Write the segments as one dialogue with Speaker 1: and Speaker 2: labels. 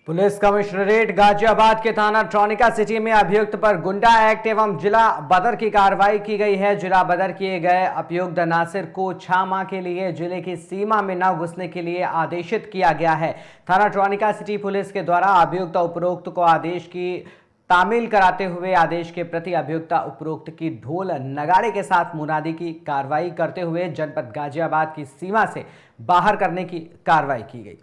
Speaker 1: Police commissionerate Ghaziabad के थाना tronica city में अभियुक्त पर गुंडा एक्ट एवं जिला बदर की कार्रवाई की गई है। जिला बदर किए गए अभियुक्त नासिर को 6 माह के लिए जिले की सीमा में न घुसने के लिए आदेशित किया गया है। थाना ट्रॉनिका सिटी पुलिस के द्वारा अभियुक्त उपरोक्त को आदेश की तामील कराते हुए आदेश के प्रति अभियुक्त उपरोक्त की ढोल नगाड़े के साथ मुनादी की कार्रवाई करते हुए जनपद गाजियाबाद की सीमा से बाहर करने की कार्रवाई की गई।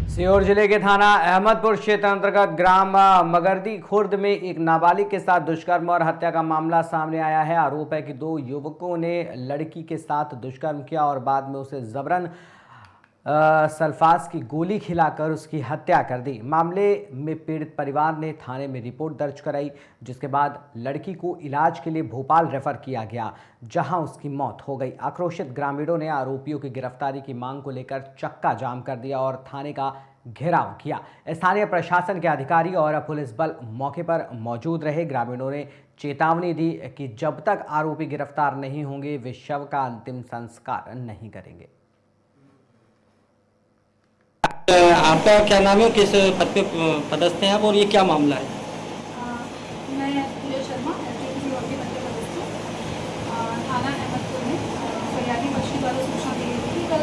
Speaker 1: सीहोर जिले के थाना अहमदपुर क्षेत्र अंतर्गत ग्राम मगरदी खुर्द में एक नाबालिग के साथ दुष्कर्म और हत्या का मामला सामने आया है। आरोप है कि 2 युवकों ने लड़की के साथ दुष्कर्म किया और बाद में उसे जबरन सल्फास की गोली खिलाकर उसकी हत्या कर दी। मामले में पीड़ित परिवार ने थाने में रिपोर्ट दर्ज कराई, जिसके बाद लड़की को इलाज के लिए भोपाल रेफर किया गया, जहां उसकी मौत हो गई। आक्रोशित ग्रामीणों ने आरोपियों की गिरफ्तारी की मांग को लेकर चक्का जाम कर दिया और थाने का घेराव किया। स्थानीय प्रशासन के अधिकारी और पुलिस बल मौके पर मौजूद रहे। ग्रामीणों ने चेतावनी दी कि जब तक आरोपी गिरफ्तार नहीं होंगे वे शव का अंतिम संस्कार नहीं करेंगे।
Speaker 2: आपका क्या नाम है, किस पद पे पदस्थ हैं आप और ये क्या मामला है?
Speaker 3: मैं पूजा शर्मा थाना अहमदपुर में फरियादी बच्ची द्वारा सूचना दी गई थी। कल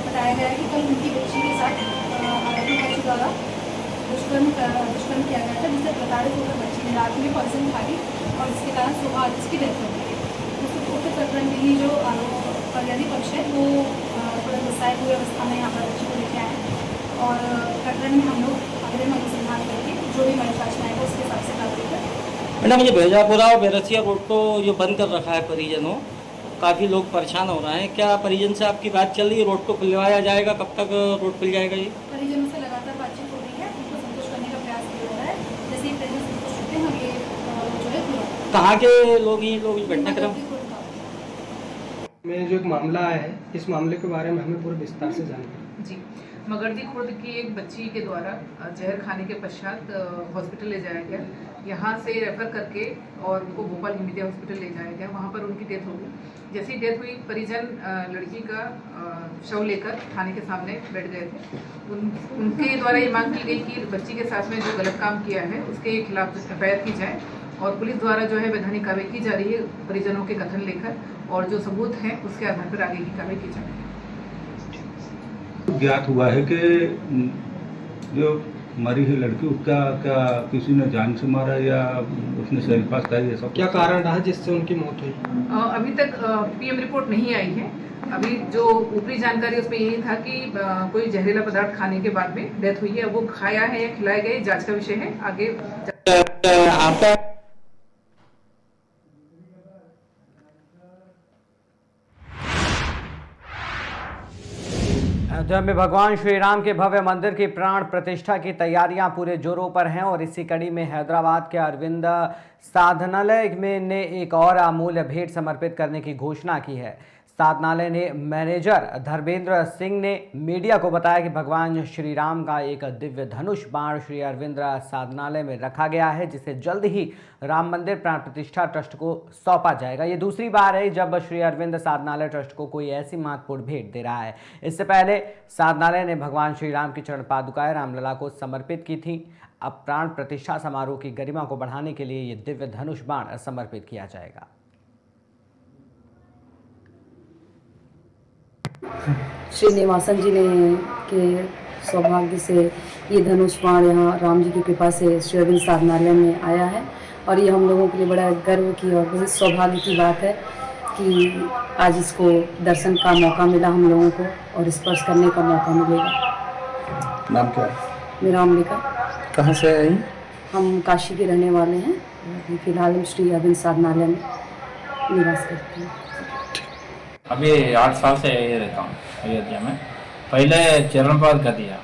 Speaker 3: बताया गया है कि कल उनकी बच्ची के साथ आरोपी बच्ची द्वारा दुष्कर्म किया गया था, जिससे प्रताड़ित होकर बच्ची ने रात में पॉइजन खा ली और इसके कारण सुबह आज उसकी डेथ हो गई। उस प्रकरण में ही जो फरियादी पक्ष है वो थोड़ा गुस्साए हुए अवस्था में यहाँ पर बच्ची को लेके आए और प्रकरण में हम लोग अग्रिम अनुसंधान करके जो भी मनुष्य आएगा उसके हिसाब से कार्रवाई करें।
Speaker 2: मैडम, ये भेजापुरा और बेरसिया रोड को जो बंद कर रखा है परिजनों, काफ़ी लोग परेशान हो रहे हैं। क्या परिजन से आपकी बात चल रही है? रोड को खुलवाया जाएगा? कब तक रोड खुल जाएगा? ये
Speaker 3: परिजनों से लगातार बातचीत हो रही है, उनको संतुष्ट करने का प्रयास किया जा रहा है। जैसे ही परिजन संतुष्ट होते हैं हम ये जो है खुला।
Speaker 2: कहाँ के लोग ये लोग घटनाक्रम?
Speaker 4: में जो एक मामला है, इस मामले के बारे में हमें पूरे विस्तार से जानकारी।
Speaker 5: जी, मगरदी खुर्द की एक बच्ची के द्वारा जहर खाने के पश्चात हॉस्पिटल ले जाया गया। यहाँ से रेफर करके और उनको भोपाल हिमीदिया हॉस्पिटल ले जाया गया। वहाँ पर उनकी डेथ हो गई। जैसी डेथ हुई, परिजन लड़की का शव लेकर थाने के सामने बैठ गए थे। उनके द्वारा ये मांग की गई कि बच्ची के साथ में जो गलत काम किया है उसके खिलाफ एफआईआर की जाए और पुलिस द्वारा जो है वैधानिक कार्रवाई की जा रही है परिजनों के कथन लेकर, और जो सबूत हैं उसके आधार पर आगे की कार्रवाई की जाए।
Speaker 6: ज्ञात हुआ है कि जो मरी हुई लड़की, उसका क्या किसी ने जान से मारा या उसने सेल्फास खाई, ऐसा
Speaker 4: क्या कारण रहा जिससे उनकी मौत हुई?
Speaker 5: अभी तक पीएम रिपोर्ट नहीं आई है। अभी जो ऊपरी जानकारी उसमें यही था कि कोई जहरीला पदार्थ खाने के बाद में डेथ हुई है। वो खाया है या खिलाया गया, जांच का विषय है। आगे
Speaker 2: आपका
Speaker 1: अयोध्या में भगवान श्री राम के भव्य मंदिर की प्राण प्रतिष्ठा की तैयारियां पूरे जोरों पर हैं और इसी कड़ी में हैदराबाद के अरविंद साधनालय में ने एक और अमूल्य भेंट समर्पित करने की घोषणा की है। साधनालय ने मैनेजर धर्मेंद्र सिंह ने मीडिया को बताया कि भगवान श्री राम का एक दिव्य धनुष बाण श्री अरविंद साधनालय में रखा गया है, जिसे जल्द ही राम मंदिर प्राण प्रतिष्ठा ट्रस्ट को सौंपा जाएगा। ये दूसरी बार है जब श्री अरविंद साधनालय ट्रस्ट को कोई ऐसी महत्वपूर्ण भेंट दे रहा है। इससे पहले साधनालय ने भगवान श्री राम की चरण पादुकाएं रामलला को समर्पित की थी। अब प्राण प्रतिष्ठा समारोह की गरिमा को बढ़ाने के लिए ये दिव्य धनुष बाण समर्पित किया जाएगा।
Speaker 7: श्रीनिवासन जी ने के सौभाग्य से ये धनुष बाण यहाँ राम जी की कृपा से श्री अरविंद साधनालय में आया है और ये हम लोगों के लिए बड़ा गर्व की और बहुत सौभाग्य की बात है कि आज इसको दर्शन का मौका मिला हम लोगों को और स्पर्श करने का मौका मिलेगा।
Speaker 6: नाम क्या है?
Speaker 7: मेरा अंबिका।
Speaker 2: कहाँ से आई?
Speaker 7: हम काशी के रहने वाले हैं। फिलहाल हम श्री अरविंद साधनालय में निवास करते हैं।
Speaker 8: अभी 8 साल से यही रहता हूँ अयोध्या में। पहले चरणपाद कर दिया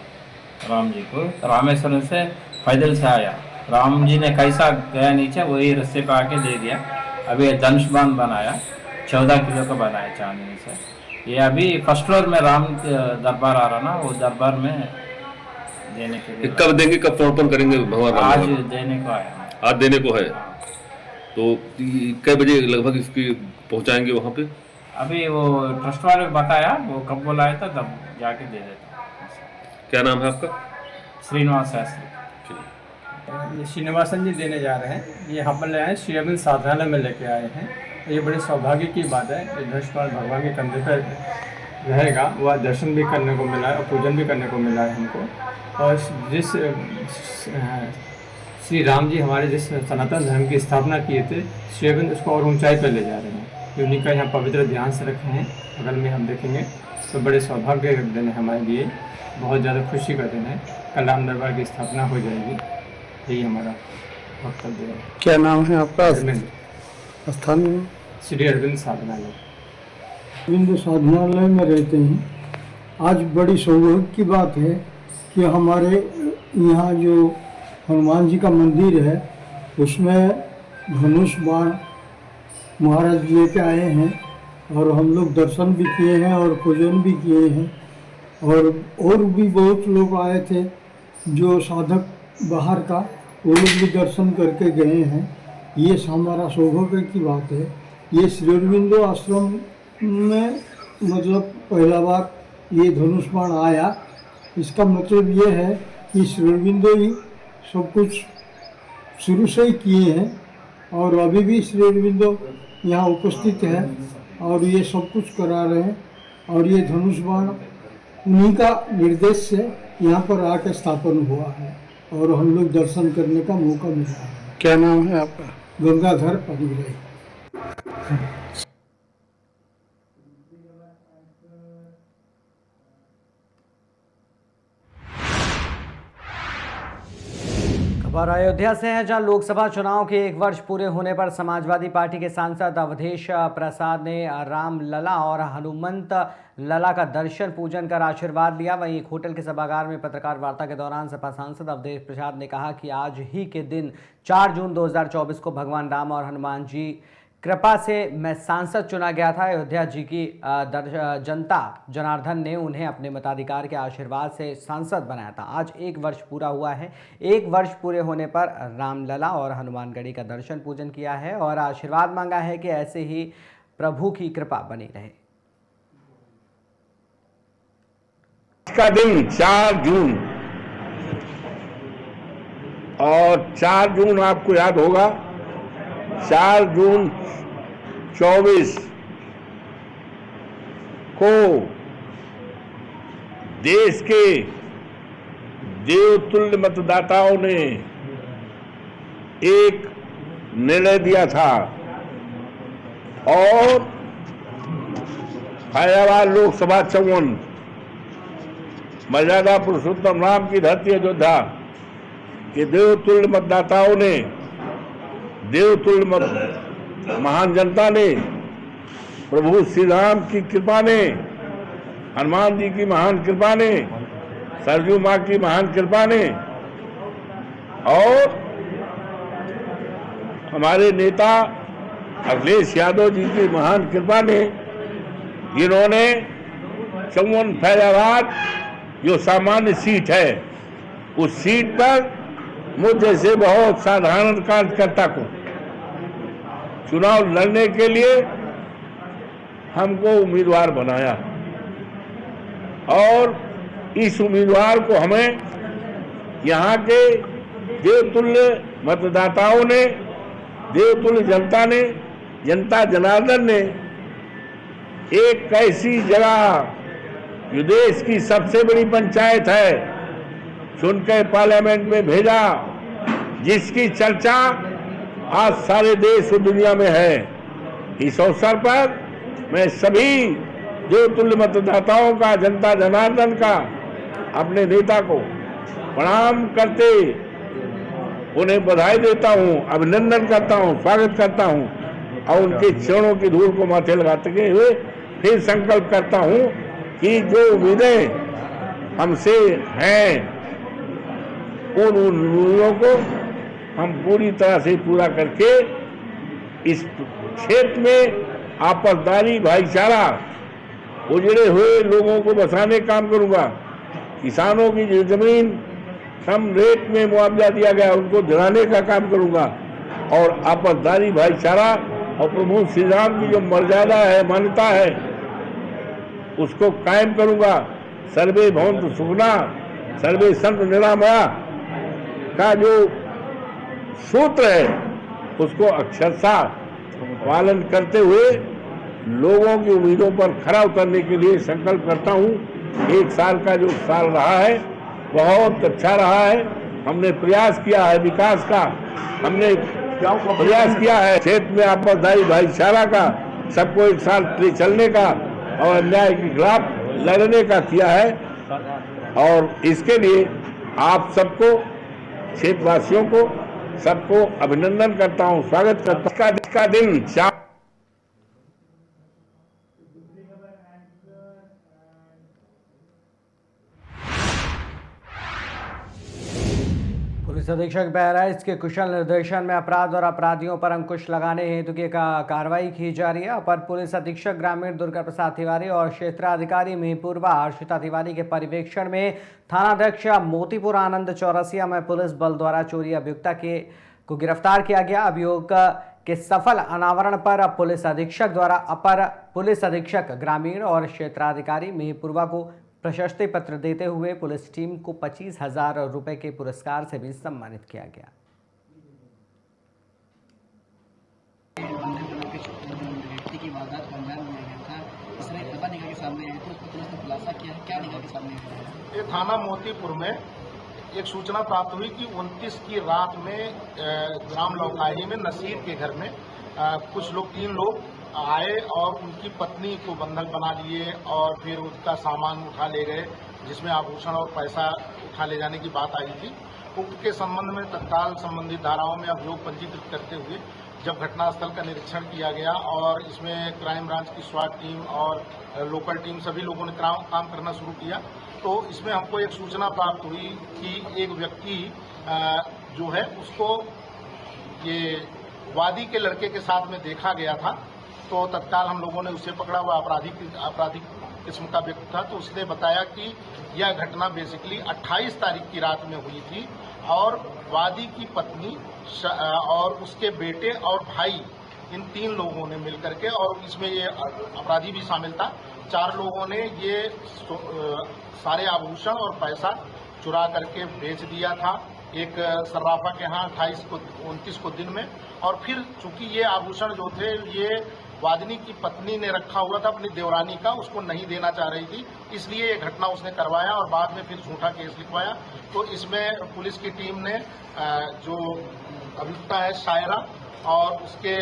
Speaker 8: राम जी को, रामेश्वरम से पैदल से आया। राम जी ने कैसा गया नीचे वही रस्ते पे आके दे दिया। अभी धनुष बाण बनाया, 14 किलो का बनाया चांदी से। ये अभी फर्स्ट फ्लोर में राम दरबार आ रहा ना, वो दरबार में देने के लिए।
Speaker 9: कब देंगे, कब समर्पण करेंगे भगवान राम?
Speaker 8: आज देने को आया।
Speaker 9: आज देने को है। तो कई बजे लगभग इसकी पहुंचाएंगे वहाँ पे?
Speaker 8: अभी वो ट्रस्ट वाले को बताया, वो कब बुलाया था तब जाके दे देता।
Speaker 9: क्या नाम है आपका?
Speaker 8: श्रीनिवास शास्त्री।
Speaker 4: ये श्रीनिवासन जी देने जा रहे हैं। ये हम ले आए श्री अरविंद साधनालय में लेके आए हैं। ये बड़े सौभाग्य की बात है। ये धनुष्मान भगवान के कंधे पर रहेगा, वह दर्शन भी करने को मिला है और पूजन भी करने को मिला है हमको। और जिस श्री राम जी हमारे जिस सनातन धर्म की स्थापना किए थे, श्री अरविंद उसको और ऊंचाई पर ले जा रहे हैं। उन्हीं का यहाँ पवित्र ध्यान से रखे हैं। बगल में हम देखेंगे तो बड़े सौभाग्य का दिन है हमारे लिए, बहुत ज़्यादा खुशी का दिन है। कल राम दरबार की स्थापना हो जाएगी, यही हमारा वक्तव्य है।
Speaker 10: क्या नाम है आपका?
Speaker 4: अरविंद,
Speaker 10: स्थान
Speaker 4: श्री अरविंद साधनालय।
Speaker 10: अरविंद साधनालय में रहते हैं। आज बड़ी सौभाग्य की बात है कि हमारे यहाँ जो हनुमान जी का मंदिर है उसमें धनुष बाण महाराज लेके आए हैं और हम लोग दर्शन भी किए हैं और पूजन भी किए हैं। और भी बहुत लोग आए थे जो साधक बाहर का, वो लोग भी दर्शन करके गए हैं। ये हमारा सौभाग्य की बात है। ये श्री अरविंदो आश्रम में मतलब पहला बार ये धनुष बाण आया। इसका मतलब ये है कि श्री अरविंदो ही सब कुछ शुरू से ही किए हैं और अभी भी श्री अरविंदो यहाँ उपस्थित है और ये सब कुछ करा रहे हैं। और ये धनुष बाण उन्हीं का निर्देश से यहाँ पर आकर स्थापन हुआ है और हम लोग दर्शन करने का मौका मिला है। क्या नाम है आपका? गंगाधर परिग्रही।
Speaker 1: खबर अयोध्या से है, जहां लोकसभा चुनाव के 1 वर्ष पूरे होने पर समाजवादी पार्टी के सांसद अवधेश प्रसाद ने राम लला और हनुमंत लला का दर्शन पूजन कर आशीर्वाद लिया। वहीं एक होटल के सभागार में पत्रकार वार्ता के दौरान सपा सांसद अवधेश प्रसाद ने कहा कि आज ही के दिन 4 जून 2024 को भगवान राम और हनुमान जी कृपा से मैं सांसद चुना गया था। अयोध्या जी की जनता जनार्दन ने उन्हें अपने मताधिकार के आशीर्वाद से सांसद बनाया था। आज 1 वर्ष पूरा हुआ है। 1 वर्ष पूरे होने पर रामलला और हनुमानगढ़ी का दर्शन पूजन किया है और आशीर्वाद मांगा है कि ऐसे ही प्रभु की कृपा बनी रहे।
Speaker 11: का दिन 4 जून और 4 जून आपको याद होगा 4 जून 24 को देश के देवतुल्य मतदाताओं ने एक निर्णय दिया था और फैजाबाद लोकसभा 54 मर्यादा पुरुषोत्तम राम की धरती अयोध्या के देवतुल्य मतदाताओं ने, देवतुल्य महान जनता ने, प्रभु श्री राम की कृपा ने, हनुमान जी की महान कृपा ने, सरजू माँ की महान कृपा ने और हमारे नेता अखिलेश यादव जी की महान कृपा ने, जिन्होंने 54 फैजाबाद जो सामान्य सीट है उस सीट पर मुझ जैसे बहुत साधारण कार्यकर्ता को चुनाव लड़ने के लिए हमको उम्मीदवार बनाया और इस उम्मीदवार को हमें यहाँ के देवतुल्य मतदाताओं ने, देवतुल्य जनता ने, जनता जनार्दन ने एक ऐसी जगह जो देश की सबसे बड़ी पंचायत है चुनकर पार्लियामेंट में भेजा, जिसकी चर्चा आज सारे देश और दुनिया में है। इस अवसर पर मैं सभी देवतुल्य मतदाताओं का, जनता जनार्दन का, अपने नेता को प्रणाम करते उन्हें बधाई देता हूं, अभिनंदन करता हूं, स्वागत करता हूं और उनके चरणों की धूल को माथे लगाते हुए फिर संकल्प करता हूं कि जो उम्मीदें हमसे हैं उन उम्मीदों को हम पूरी तरह से पूरा करके इस क्षेत्र में आपसदारी भाईचारा, उजड़े हुए लोगों को बसाने का काम करूंगा। किसानों की जो जमीन कम रेट में मुआवजा दिया गया उनको दिलाने का काम करूंगा और आपसदारी भाईचारा और प्रभु श्री राम की जो मर्यादा है, मान्यता है, उसको कायम करूंगा। सर्वे भवन्तु सुखिनः सर्वे सन्तु निरामया का जो सूत्र है उसको अक्षरशः पालन करते हुए लोगों की उम्मीदों पर खरा उतरने के लिए संकल्प करता हूं। 1 साल का जो साल रहा है बहुत अच्छा रहा है। हमने प्रयास किया है विकास का, हमने प्रयास किया है क्षेत्र में आपसदारी भाईचारा का, सबको एक साथ ले चलने का और अन्याय के खिलाफ लड़ने का किया है। और इसके लिए आप सबको, क्षेत्रवासियों को, सबको अभिनंदन करता हूं, स्वागत करता हूं। इसका दिन
Speaker 1: पुलिस अधीक्षक बहराइच के कुशल निर्देशन में अपराध और अपराधियों पर अंकुश लगाने हेतु की कार्रवाई की जा रही है। अपर पुलिस अधीक्षक ग्रामीण दुर्गा प्रसाद तिवारी और क्षेत्राधिकारी महिपूरवा हर्षिता तिवारी के पर्यवेक्षण में थानाध्यक्ष मोतीपुर आनंद चौरसिया में पुलिस बल द्वारा चोरी अभियुक्ता को गिरफ्तार किया गया। अभियोग के सफल अनावरण पर पुलिस अधीक्षक द्वारा अपर पुलिस अधीक्षक ग्रामीण और क्षेत्राधिकारी महिपूरवा को प्रशस्ति पत्र देते हुए पुलिस टीम को 25,000 रुपए के पुरस्कार से भी सम्मानित किया गया।
Speaker 12: ये थाना मोतीपुर में एक सूचना प्राप्त हुई कि 29 की रात में ग्राम लौकाही में नसीर के घर में कुछ लोग 3 लोग आए और उनकी पत्नी को बंधक बना लिए और फिर उसका सामान उठा ले गए, जिसमें आभूषण और पैसा उठा ले जाने की बात आई थी। उक्त के संबंध में तत्काल संबंधित धाराओं में अभियोग पंजीकृत करते हुए जब घटनास्थल का निरीक्षण किया गया और इसमें क्राइम ब्रांच की स्वाट टीम और लोकल टीम सभी लोगों ने काम करना शुरू किया, तो इसमें हमको एक सूचना प्राप्त हुई कि एक व्यक्ति जो है उसको ये वादी के लड़के के साथ में देखा गया था। तो तत्काल हम लोगों ने उसे पकड़ा हुआ आपराधिक किस्म का व्यक्ति था। तो उसने बताया कि यह घटना बेसिकली 28 तारीख की रात में हुई थी और वादी की पत्नी और उसके बेटे और भाई, इन 3 लोगों ने मिलकर के, और इसमें ये अपराधी भी शामिल था, 4 लोगों ने ये सारे आभूषण और पैसा चुरा करके बेच दिया था एक सर्राफा के यहाँ 29 को दिन में। और फिर चूंकि ये आभूषण जो थे ये वादिनी की पत्नी ने रखा हुआ था अपनी देवरानी का, उसको नहीं देना चाह रही थी, इसलिए ये घटना उसने करवाया और बाद में फिर झूठा केस लिखवाया। तो इसमें पुलिस की टीम ने जो अभियुक्ता है शायरा और उसके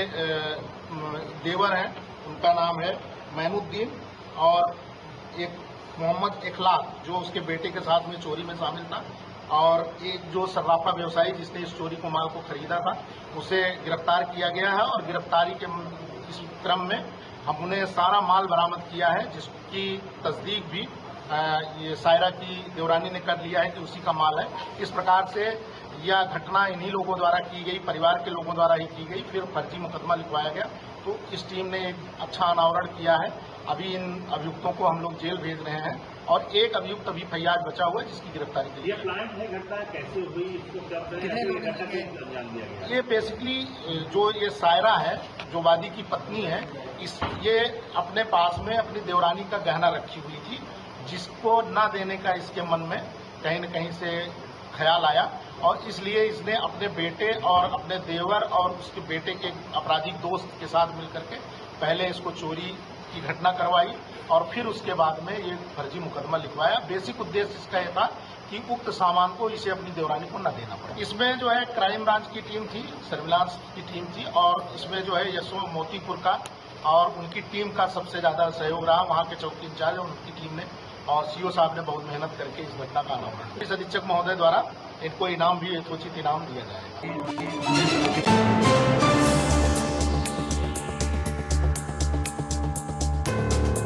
Speaker 12: देवर हैं, उनका नाम है मैनुद्दीन, और एक मोहम्मद इखलाक जो उसके बेटे के साथ में चोरी में शामिल था, और एक जो सर्राफा व्यवसायी जिसने इस चोरी को माल को खरीदा था, उसे गिरफ्तार किया गया है। और गिरफ्तारी के इस क्रम में हमने सारा माल बरामद किया है, जिसकी तस्दीक भी ये सायरा की देवरानी ने कर लिया है कि उसी का माल है। इस प्रकार से यह घटना इन्हीं लोगों द्वारा की गई, परिवार के लोगों द्वारा ही की गई, फिर फर्जी मुकदमा लिखवाया गया। तो इस टीम ने एक अच्छा अनावरण किया है। अभी इन अभियुक्तों को हम लोग जेल भेज रहे हैं और एक अभियुक्त अभी फैयाज बचा हुआ है जिसकी गिरफ्तारी की।
Speaker 11: ये प्लान है, घटना कैसे हुई, इसको कब अंजाम दिया गया?
Speaker 12: ये बेसिकली जो ये सायरा है, जो वादी की पत्नी है, ये अपने पास में अपनी देवरानी का गहना रखी हुई थी, जिसको न देने का इसके मन में कहीं न कहीं से ख्याल आया और इसलिए इसने अपने बेटे और अपने देवर और उसके बेटे के आपराधिक दोस्त के साथ मिलकर के पहले इसको चोरी की घटना करवाई और फिर उसके बाद में ये फर्जी मुकदमा लिखवाया। बेसिक उद्देश्य इसका यह था कि उक्त सामान को इसे अपनी देवरानी को न देना पड़े। इसमें जो है क्राइम ब्रांच की टीम थी, सर्विलांस की टीम थी और इसमें जो है यशो मोतीपुर का और उनकी टीम का सबसे ज्यादा सहयोग रहा। वहाँ के चौकी इंचार्ज और उनकी टीम ने और सीओ साहब ने बहुत मेहनत करके इस घटना का अनावरण। पुलिस अधीक्षक महोदय द्वारा इनको इनाम भी, यथोचित इनाम दिया जाएगा।